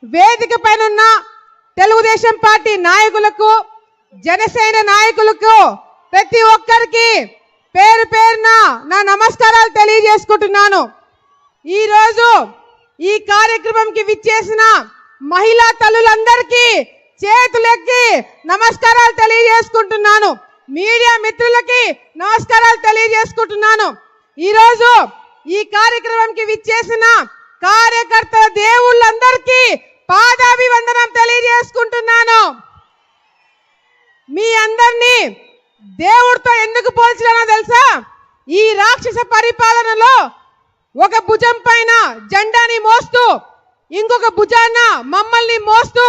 వేదిక పైన ఉన్న తెలుగుదేశం పార్టీ నాయకులకు, జనసేన నాయకులకు ప్రతి ఒక్కరికి పేరు పేరున నా నమస్కారాలు తెలియజేసుకుంటున్నాను. ఈ రోజు ఈ కార్యక్రమంకి విచ్చేసిన మహిళా తల్లులందరికీ చేతులెత్తి నమస్కారాలు తెలియజేసుకుంటున్నాను. మీడియా మిత్రులకి నమస్కారాలు తెలియజేసుకుంటున్నాను. ఈ రోజు ఈ కార్యక్రమంకి విచ్చేసిన కార్యకర్తల దేవుళ్ళందరికీ పాదాభివందనం తెలియజేసుకుంటున్నాను. మీ అందరినీ దేవుడితో ఎందుకు పోల్చానో తెలుసా? ఈ రాక్షస పరిపాలనలో ఒక భుజం పైన జెండాని మోస్తూ ఇంకొక భుజాన మమ్మల్ని మోస్తూ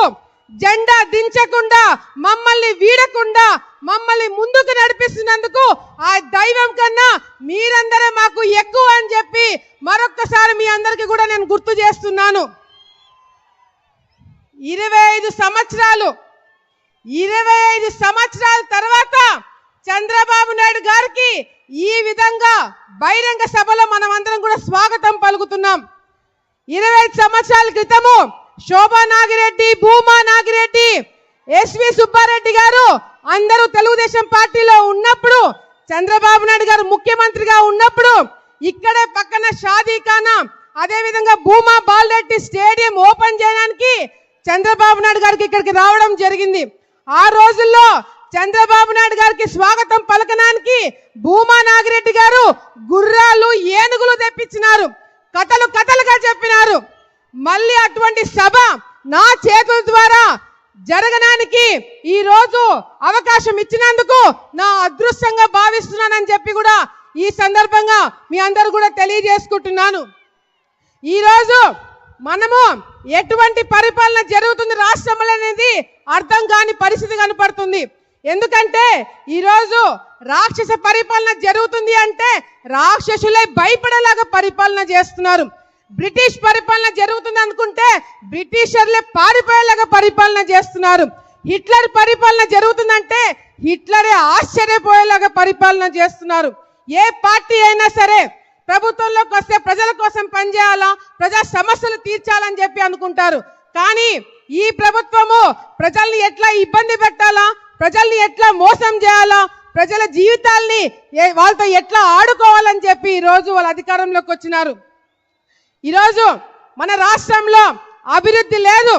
జెండా దించకుండా మమ్మల్ని వీడకుండా మమ్మల్ని ముందుకు నడిపిస్తున్నందుకు ఆ దైవం కన్నా మీరందరే మాకు ఎక్కువ అని చెప్పి మరొక్కసారి మీ అందరికీ కూడా నేను గుర్తు చేస్తున్నాను. 25 సంవత్సరాల తర్వాత చంద్రబాబు నాయుడు గారికి ఈ విధంగా బహిరంగ సభలో మనం అందరం కూడా స్వాగతం పలుకుతున్నాం. 25 సంవత్సరాల క్రితము శోభా నాగిరెడ్డి, భూమా నాగిరెడ్డి, ఎస్వి సుబ్బారెడ్డి గారు అందరూ తెలుగుదేశం పార్టీలో ఉన్నప్పుడు, చంద్రబాబు నాయుడు గారు ముఖ్యమంత్రిగా ఉన్నప్పుడు ఇక్కడే పక్కన షాదీఖానా, అదే విధంగా భూమా బాలరెడ్డి స్టేడియం ఓపెన్ చేయడానికి చంద్రబాబు నాయుడు గారికి ఇక్కడికి రావడం జరిగింది. ఆ రోజుల్లో చంద్రబాబు నాయుడు గారికి స్వాగతం పలకడానికి భూమా నాగిరెడ్డి గారు గుర్రాలు, ఏనుగులు తెప్పించినారు, కథలుగా చెప్పినారు. మళ్ళీ అటువంటి సభ నా చేతుల ద్వారా జరగడానికి ఈ రోజు అవకాశం ఇచ్చినందుకు నా అదృష్టంగా భావిస్తున్నానని చెప్పి కూడా ఈ సందర్భంగా మీ అందరూ కూడా తెలియజేసుకుంటున్నాను. ఈ రోజు మనము ఎటువంటి పరిపాలన జరుగుతుంది రాష్ట్రంలో అనేది అర్థం కాని పరిస్థితి కనపడుతుంది. ఎందుకంటే ఈరోజు రాక్షస పరిపాలన జరుగుతుంది అంటే రాక్షసులే భయపడేలాగా పరిపాలన చేస్తున్నారు. బ్రిటిష్ పరిపాలన జరుగుతుంది అనుకుంటే బ్రిటిషర్లే పారిపోయేలాగా పరిపాలన చేస్తున్నారు. హిట్లర్ పరిపాలన జరుగుతుందంటే హిట్లరే ఆశ్చర్యపోయేలాగా పరిపాలన చేస్తున్నారు. ఏ పార్టీ అయినా సరే ప్రభుత్వంలోకి వస్తే ప్రజల కోసం పనిచేయాలా, ప్రజా సమస్యలు తీర్చాలని చెప్పి అనుకుంటారు. కానీ ఈ ప్రభుత్వము ప్రజల్ని ఎట్లా ఇబ్బంది పెట్టాలా, ప్రజల్ని ఎట్లా మోసం చేయాలా, ప్రజల జీవితాల్ని వాళ్ళతో ఎట్లా ఆడుకోవాలని చెప్పి ఈ రోజు వాళ్ళ అధికారంలోకి వచ్చినారు. ఈరోజు మన రాష్ట్రంలో అభివృద్ధి లేదు,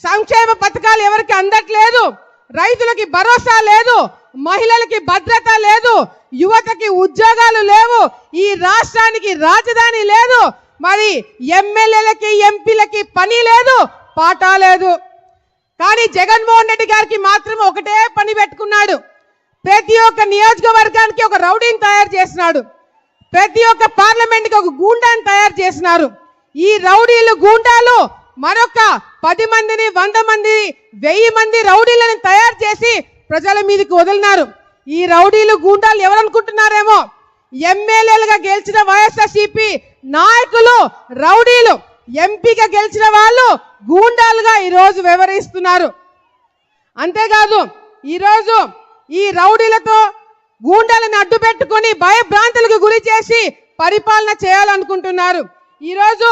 సంక్షేమ పథకాలు ఎవరికి అందట్లేదు, రైతులకి భరోసా లేదు, మహిళలకి భద్రత లేదు, యువతకి ఉద్యోగాలు లేవు, ఈ రాష్ట్రానికి రాజధాని లేదు, మరి ఎమ్మెల్యేలకి ఎంపీలకి పని లేదు, పాట లేదు. కానీ జగన్మోహన్ రెడ్డి గారికి మాత్రం ఒకటే పని పెట్టుకున్నాడు. ప్రతి ఒక్క నియోజకవర్గానికి ఒక రౌడీని తయారు చేసినాడు, ప్రతి ఒక్క పార్లమెంట్కి ఒక గూండాని తయారు చేసినారు. ఈ రౌడీలు, గూండాలు మరొక 10 మందిని, 100 మంది, 1000 మంది రౌడీలను తయారు చేసి ప్రజల మీదకి వదిలినారు. ఈ రౌడీలు, గూండాలు ఎవరనుకుంటున్నారేమో, ఎమ్మెల్యేలుగా గెలిచిన వైఎస్ఆర్సీపీ నాయకులు రౌడీలు, ఎంపీగా గెలిచిన వాళ్ళు గూండాలుగా ఈరోజు వ్యవహరిస్తున్నారు. అంతేకాదు ఈరోజు ఈ రౌడీలతో గూండాలను అడ్డు పెట్టుకొని భయభ్రాంతులకు గురి చేసి పరిపాలన చేయాలనుకుంటున్నారు. ఈరోజు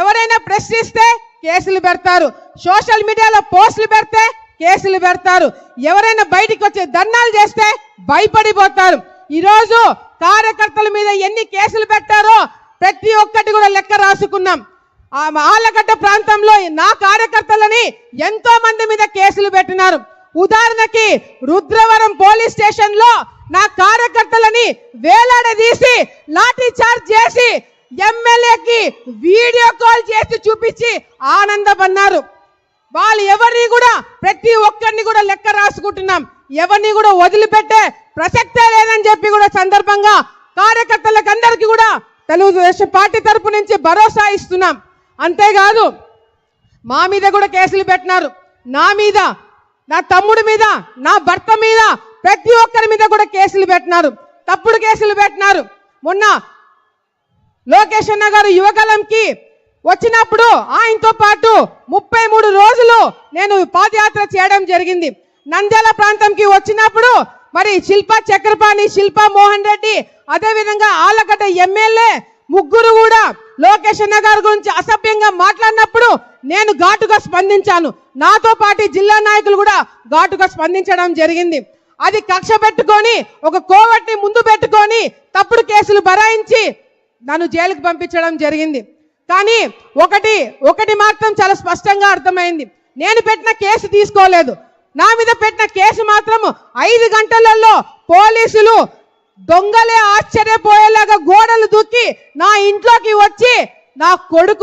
ఎవరైనా ప్రశ్నిస్తే కేసులు పెడతారు, సోషల్ మీడియాలో పోస్టులు పెడితే కేసులు పెడతారు, ఎవరైనా బయటికి వచ్చి ధర్నాలు చేస్తే భయపడిపోతారు. ఈరోజు కార్యకర్తల మీద ఎన్ని కేసులు పెట్టారో ప్రతి ఒక్కటి కూడా లెక్క రాసుకున్నాం. ఆలగడ్డ ప్రాంతంలో నా కార్యకర్తలని ఎంతో మంది మీద కేసులు పెట్టినారు. ఉదాహరణకి రుద్రవరం పోలీస్ స్టేషన్ లో నా కార్యకర్తలని వేలాడదీసి లాఠీ చార్జ్ చేసి ఎమ్మెల్యేకి వీడియో కాల్ చేసి చూపించి ఆనందపన్నారు. వాళ్ళు ఎవరిని కూడా, ప్రతి ఒక్కరిని కూడా లెక్క రాసుకుంటున్నాం, ఎవరిని కూడా వదిలిపెట్టే ప్రసక్తే లేదని చెప్పి కూడా సందర్భంగా కార్యకర్తలకు అందరికీ కూడా తెలుగుదేశం పార్టీ తరపు నుంచి భరోసా ఇస్తున్నాం. అంతేకాదు మా మీద కూడా కేసులు పెట్టినారు, నా మీద, నా తమ్ముడి మీద, నా భర్త మీద, ప్రతి ఒక్కరి మీద కూడా కేసులు పెట్టినారు, తప్పుడు కేసులు పెట్టినారు. మొన్న లోకేష్ అన్న గారు యువగలంకి వచ్చినప్పుడు ఆయనతో పాటు 33 రోజులు నేను పాదయాత్ర చేయడం జరిగింది. నంద్యాల ప్రాంతంకి వచ్చినప్పుడు మరి శిల్పా చక్రపాణి, శిల్పా మోహన్ రెడ్డి, అదే విధంగా ఆలగడ్డ ఎమ్మెల్యే ముగ్గురు కూడా లోకేష్ అన్న గారి గురించి అసభ్యంగా మాట్లాడినప్పుడు నేను ఘాటుగా స్పందించాను. నాతో పాటు జిల్లా నాయకులు కూడా ఘాటుగా స్పందించడం జరిగింది. అది కక్ష పెట్టుకొని ఒక కోవట్ని ముందు పెట్టుకొని తప్పుడు కేసులు బరాయించి నన్ను జైలుకు పంపించడం జరిగింది. కానీ ఒకటి మాత్రం చాలా స్పష్టంగా అర్థమైంది. నేను పెట్టిన కేసు తీసుకోలేదు. నా మీద పెట్టిన కేసు మాత్రం 5 గంటలలో పోలీసులు దొంగలే ఆశ్చర్యపోయేలాగా గోడలు దూకి నా ఇంట్లోకి వచ్చి నా కొడుకు